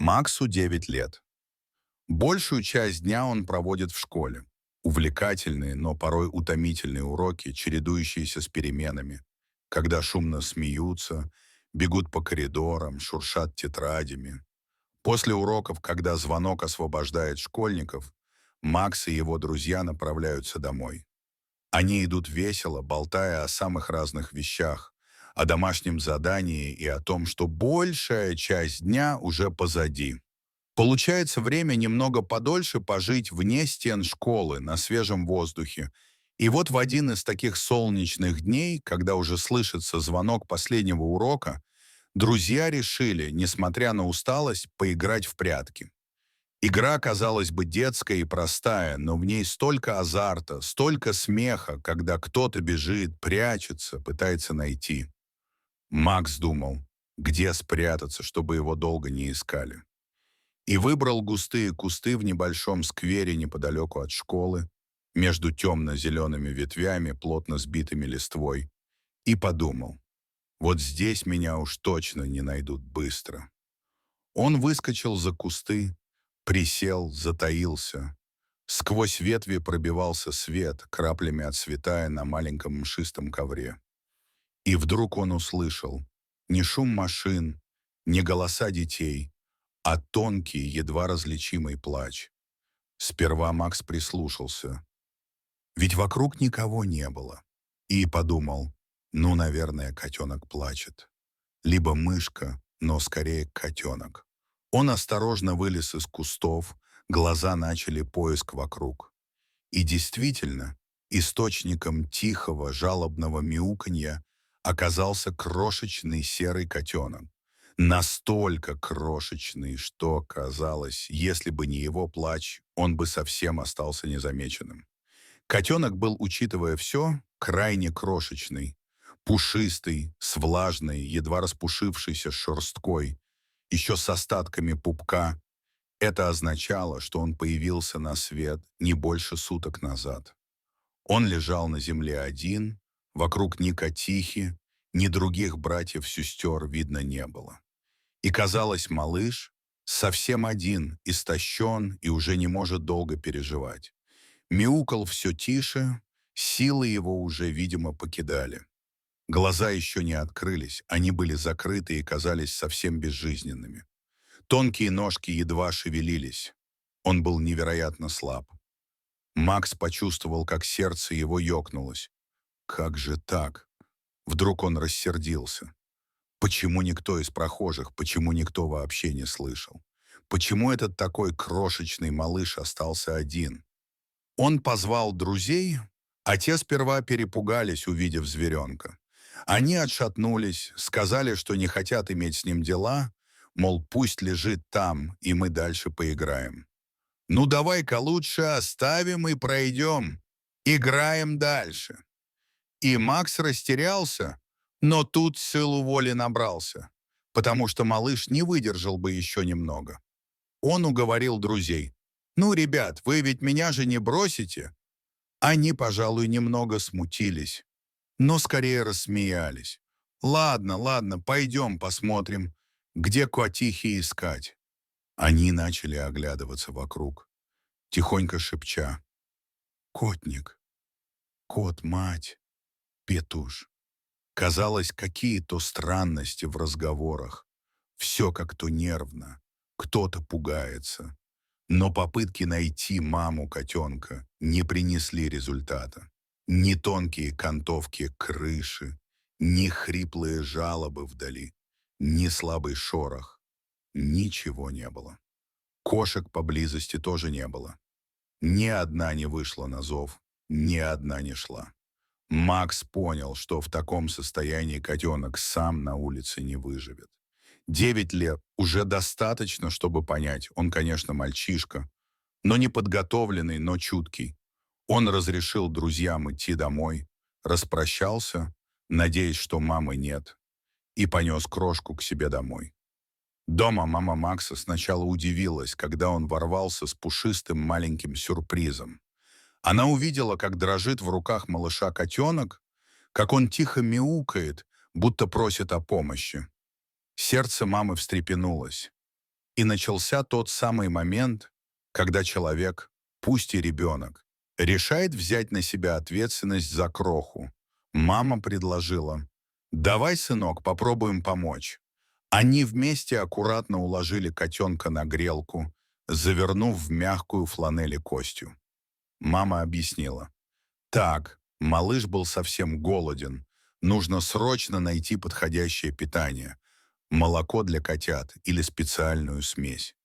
Максу 9 лет. Большую часть дня он проводит в школе. Увлекательные, но порой утомительные уроки, чередующиеся с переменами, когда шумно смеются, бегут по коридорам, шуршат тетрадями. После уроков, когда звонок освобождает школьников, Макс и его друзья направляются домой. Они идут весело, болтая о самых разных вещах, о домашнем задании и о том, что большая часть дня уже позади. Получается время немного подольше пожить вне стен школы, на свежем воздухе. И вот в один из таких солнечных дней, когда уже слышится звонок последнего урока, друзья решили, несмотря на усталость, поиграть в прятки. Игра, казалось бы, детская и простая, но в ней столько азарта, столько смеха, когда кто-то бежит, прячется, пытается найти. Макс думал, где спрятаться, чтобы его долго не искали. И выбрал густые кусты в небольшом сквере неподалеку от школы, между темно-зелеными ветвями, плотно сбитыми листвой, и подумал, вот здесь меня уж точно не найдут быстро. Он выскочил за кусты, присел, затаился. Сквозь ветви пробивался свет, краплями отцветая на маленьком мшистом ковре. И вдруг он услышал не шум машин, не голоса детей, а тонкий, едва различимый плач. Сперва Макс прислушался, ведь вокруг никого не было. И подумал, ну, наверное, котенок плачет. Либо мышка, но скорее котенок. Он осторожно вылез из кустов, глаза начали поиск вокруг. И действительно, источником тихого, жалобного мяуканья оказался крошечный серый котенок. Настолько крошечный, что, казалось, если бы не его плач, он бы совсем остался незамеченным. Котенок был, учитывая все, крайне крошечный, пушистый, с влажной, едва распушившейся шерсткой, еще с остатками пупка. Это означало, что он появился на свет не больше суток назад. Он лежал на земле один, вокруг ни Котихи, ни других братьев-сестер видно не было. И, казалось, малыш совсем один, истощен и уже не может долго переживать. Мяукал все тише, силы его уже, видимо, покидали. Глаза еще не открылись, они были закрыты и казались совсем безжизненными. Тонкие ножки едва шевелились. Он был невероятно слаб. Макс почувствовал, как сердце его ёкнулось. Как же так? Вдруг он рассердился. Почему никто из прохожих, почему никто вообще не слышал? Почему этот такой крошечный малыш остался один? Он позвал друзей, а те сперва перепугались, увидев зверенка. Они отшатнулись, сказали, что не хотят иметь с ним дела, мол, пусть лежит там, и мы дальше поиграем. «Ну давай-ка лучше оставим и пройдем. Играем дальше». И Макс растерялся, но тут силу воли набрался, потому что малыш не выдержал бы еще немного. Он уговорил друзей. «Ну, ребят, вы ведь меня же не бросите?» Они, пожалуй, немного смутились, но скорее рассмеялись. «Ладно, ладно, пойдем посмотрим, где Котихи искать». Они начали оглядываться вокруг, тихонько шепча. «Котник, кот, мать, петуш». Казалось, какие-то странности в разговорах. Все как-то нервно, кто-то пугается. Но попытки найти маму котенка не принесли результата. Ни тонкие кантовки крыши, ни хриплые жалобы вдали, ни слабый шорох. Ничего не было. Кошек поблизости тоже не было. Ни одна не вышла на зов, ни одна не шла. Макс понял, что в таком состоянии котенок сам на улице не выживет. 9 лет уже достаточно, чтобы понять, он, конечно, мальчишка, но неподготовленный, но чуткий. Он разрешил друзьям идти домой, распрощался, надеясь, что мамы нет, и понес крошку к себе домой. Дома мама Макса сначала удивилась, когда он ворвался с пушистым маленьким сюрпризом. Она увидела, как дрожит в руках малыша котенок, как он тихо мяукает, будто просит о помощи. Сердце мамы встрепенулось. И начался тот самый момент, когда человек, пусть и ребенок, решает взять на себя ответственность за кроху. Мама предложила: «Давай, сынок, попробуем помочь». Они вместе аккуратно уложили котенка на грелку, завернув в мягкую фланель костью. Мама объяснила: «Так, малыш был совсем голоден. Нужно срочно найти подходящее питание. Молоко для котят или специальную смесь».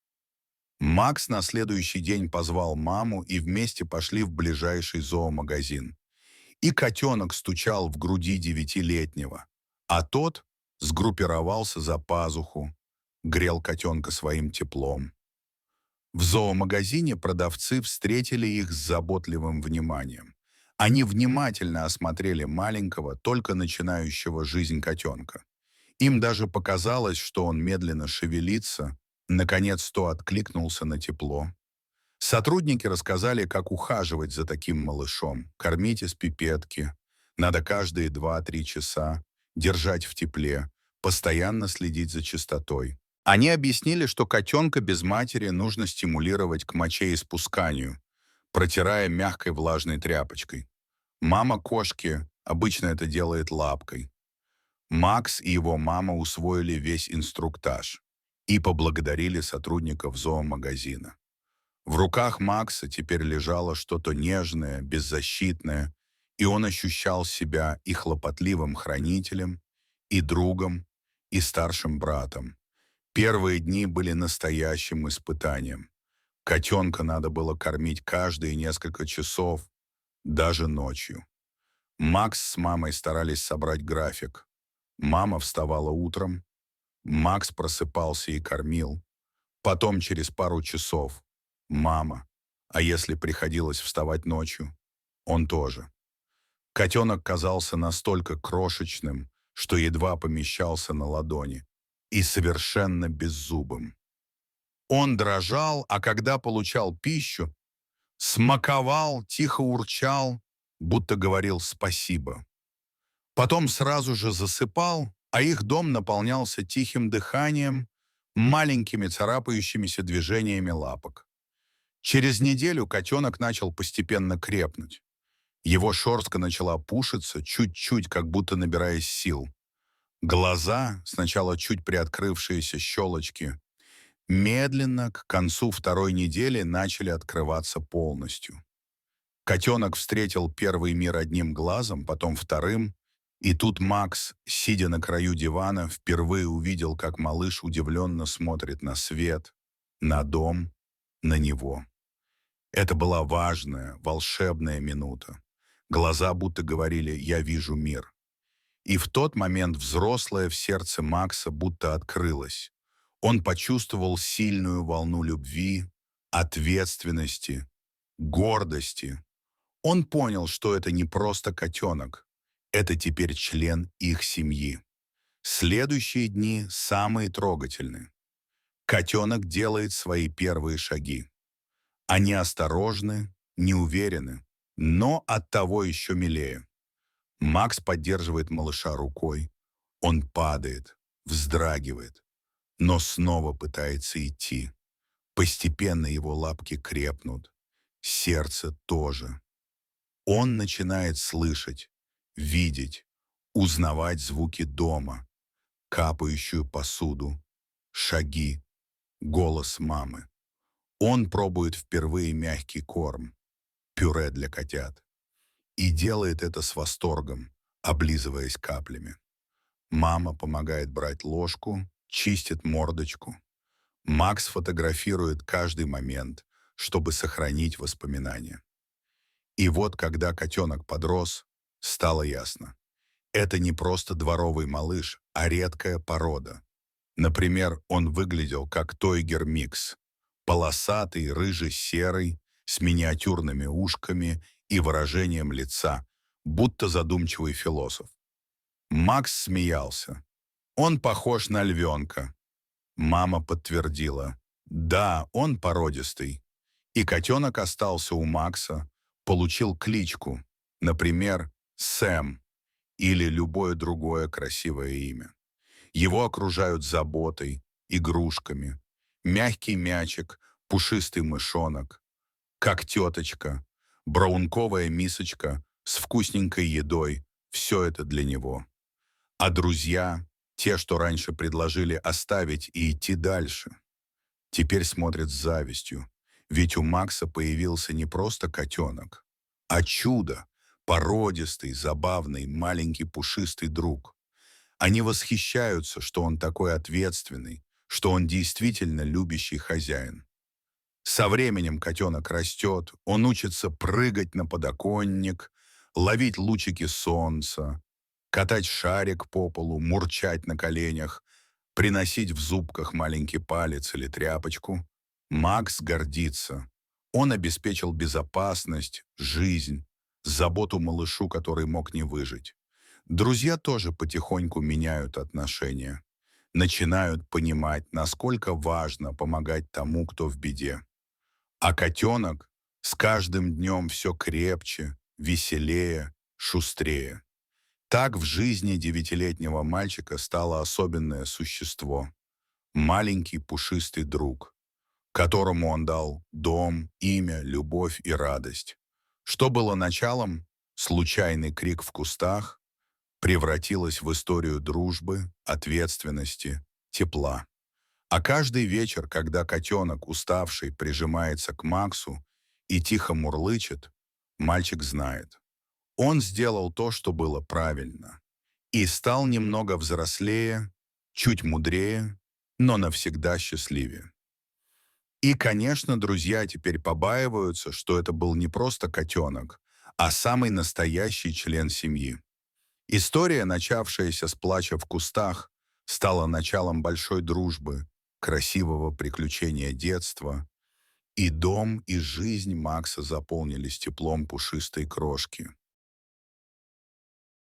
Макс на следующий день позвал маму и вместе пошли в ближайший зоомагазин. И котенок стучал в груди девятилетнего, а тот сгруппировался за пазуху, грел котенка своим теплом. В зоомагазине продавцы встретили их с заботливым вниманием. Они внимательно осмотрели маленького, только начинающего жизнь котенка. Им даже показалось, что он медленно шевелится, наконец-то откликнулся на тепло. Сотрудники рассказали, как ухаживать за таким малышом, кормить из пипетки. Надо каждые 2-3 часа, держать в тепле, постоянно следить за чистотой. Они объяснили, что котенка без матери нужно стимулировать к мочеиспусканию, протирая мягкой влажной тряпочкой. Мама кошки обычно это делает лапкой. Макс и его мама усвоили весь инструктаж и поблагодарили сотрудников зоомагазина. В руках Макса теперь лежало что-то нежное, беззащитное, и он ощущал себя и хлопотливым хранителем, и другом, и старшим братом. Первые дни были настоящим испытанием. Котенка надо было кормить каждые несколько часов, даже ночью. Макс с мамой старались собрать график. Мама вставала утром, Макс просыпался и кормил. Потом через пару часов мама, а если приходилось вставать ночью, он тоже. Котенок казался настолько крошечным, что едва помещался на ладони, и совершенно беззубым. Он дрожал, а когда получал пищу, смаковал, тихо урчал, будто говорил «спасибо». Потом сразу же засыпал, а их дом наполнялся тихим дыханием, маленькими царапающимися движениями лапок. Через неделю котенок начал постепенно крепнуть. Его шерстка начала пушиться, чуть-чуть, как будто набираясь сил. Глаза, сначала чуть приоткрывшиеся щелочки, медленно к концу второй недели начали открываться полностью. Котенок встретил первый мир одним глазом, потом вторым, и тут Макс, сидя на краю дивана, впервые увидел, как малыш удивленно смотрит на свет, на дом, на него. Это была важная, волшебная минута. Глаза будто говорили «я вижу мир». И в тот момент взрослое в сердце Макса будто открылось. Он почувствовал сильную волну любви, ответственности, гордости. Он понял, что это не просто котенок, это теперь член их семьи. Следующие дни самые трогательные. Котенок делает свои первые шаги. Они осторожны, неуверены, но оттого еще милее. Макс поддерживает малыша рукой. Он падает, вздрагивает, но снова пытается идти. Постепенно его лапки крепнут, сердце тоже. Он начинает слышать, видеть, узнавать звуки дома, капающую посуду, шаги, голос мамы. Он пробует впервые мягкий корм, пюре для котят, и делает это с восторгом, облизываясь каплями. Мама помогает брать ложку, чистит мордочку. Макс фотографирует каждый момент, чтобы сохранить воспоминания. И вот, когда котенок подрос, стало ясно. Это не просто дворовый малыш, а редкая порода. Например, он выглядел как тойгер-микс. Полосатый, рыже-серый, с миниатюрными ушками и выражением лица, будто задумчивый философ. Макс смеялся. «Он похож на львенка». Мама подтвердила. «Да, он породистый». И котенок остался у Макса, получил кличку, например, Сэм или любое другое красивое имя. Его окружают заботой, игрушками, Мягкий мячик, пушистый мышонок, как теточка, браунковая мисочка с вкусненькой едой — все это для него. А друзья, те, что раньше предложили оставить и идти дальше, теперь смотрят с завистью. Ведь у Макса появился не просто котенок, а чудо, породистый, забавный, маленький пушистый друг. Они восхищаются, что он такой ответственный, что он действительно любящий хозяин. Со временем котенок растет, он учится прыгать на подоконник, ловить лучики солнца, катать шарик по полу, мурчать на коленях, приносить в зубках маленький палец или тряпочку. Макс гордится. Он обеспечил безопасность, жизнь, заботу малышу, который мог не выжить. Друзья тоже потихоньку меняют отношения. Начинают понимать, насколько важно помогать тому, кто в беде. А котенок с каждым днем все крепче, веселее, шустрее. Так в жизни девятилетнего мальчика стало особенное существо — маленький пушистый друг, которому он дал дом, имя, любовь и радость. Что было началом, случайный крик в кустах, превратилось в историю дружбы, ответственности, тепла. А каждый вечер, когда котенок, уставший, прижимается к Максу и тихо мурлычет, мальчик знает. Он сделал то, что было правильно, и стал немного взрослее, чуть мудрее, но навсегда счастливее. И, конечно, друзья теперь побаиваются, что это был не просто котенок, а самый настоящий член семьи. История, начавшаяся с плача в кустах, стала началом большой дружбы, красивого приключения детства, и дом, и жизнь Макса заполнились теплом пушистой крошки.